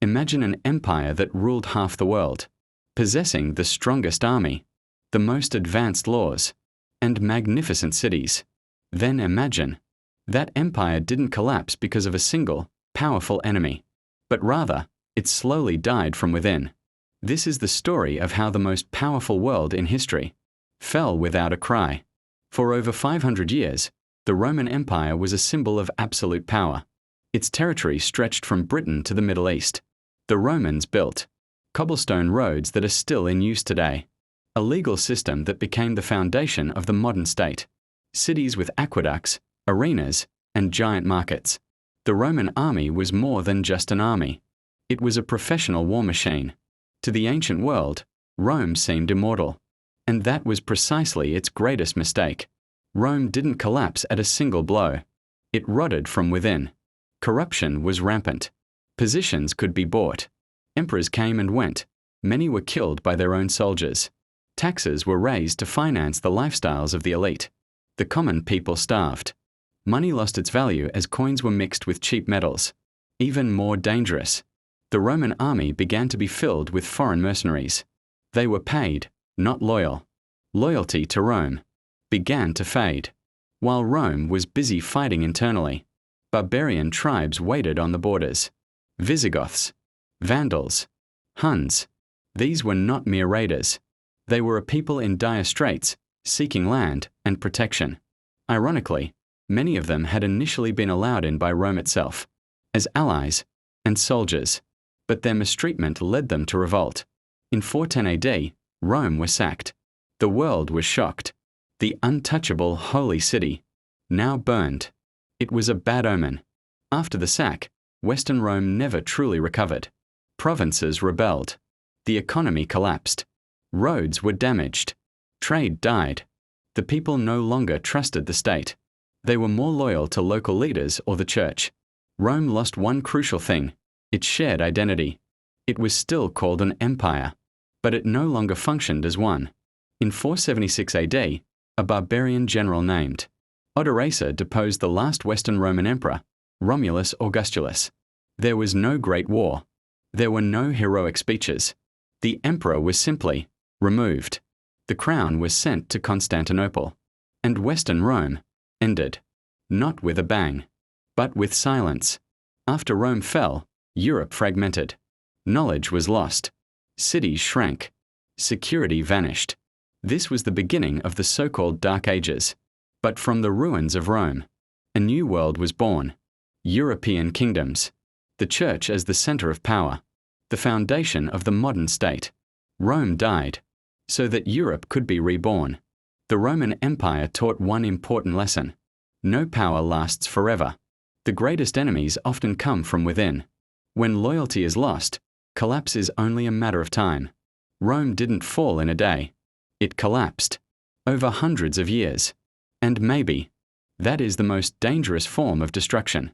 Imagine an empire that ruled half the world, possessing the strongest army, the most advanced laws, and magnificent cities. Then imagine that empire didn't collapse because of a single, powerful enemy, but rather, it slowly died from within. This is the story of how the most powerful world in history fell without a cry. For over 500 years, the Roman Empire was a symbol of absolute power. Its territory stretched from Britain to the Middle East. The Romans built cobblestone roads that are still in use today, a legal system that became the foundation of the modern state, cities with aqueducts, arenas, and giant markets. The Roman army was more than just an army. It was a professional war machine. To the ancient world, Rome seemed immortal. And that was precisely its greatest mistake. Rome didn't collapse at a single blow. It rotted from within. Corruption was rampant. Positions could be bought. Emperors came and went. Many were killed by their own soldiers. Taxes were raised to finance the lifestyles of the elite. The common people starved. Money lost its value as coins were mixed with cheap metals. Even more dangerous, the Roman army began to be filled with foreign mercenaries. They were paid, not loyal. Loyalty to Rome began to fade. While Rome was busy fighting internally, barbarian tribes waited on the borders. Visigoths, Vandals, Huns. These were not mere raiders. They were a people in dire straits, seeking land and protection. Ironically, many of them had initially been allowed in by Rome itself, as allies and soldiers, but their mistreatment led them to revolt. In 410 AD, Rome was sacked. The world was shocked. The untouchable holy city, now burned. It was a bad omen. After the sack, Western Rome never truly recovered. Provinces rebelled. The economy collapsed. Roads were damaged. Trade died. The people no longer trusted the state. They were more loyal to local leaders or the church. Rome lost one crucial thing: its shared identity. It was still called an empire, but it no longer functioned as one. In 476 AD, a barbarian general named Odoacer deposed the last Western Roman emperor, Romulus Augustulus. There was no great war. There were no heroic speeches. The emperor was simply removed. The crown was sent to Constantinople. And Western Rome ended, not with a bang, but with silence. After Rome fell, Europe fragmented. Knowledge was lost. Cities shrank. Security vanished. This was the beginning of the so-called Dark Ages. But from the ruins of Rome, a new world was born. European kingdoms. The church as the center of power. The foundation of the modern state. Rome died, so that Europe could be reborn. The Roman Empire taught one important lesson: no power lasts forever. The greatest enemies often come from within. When loyalty is lost, collapse is only a matter of time. Rome didn't fall in a day. It collapsed over hundreds of years. And maybe that is the most dangerous form of destruction.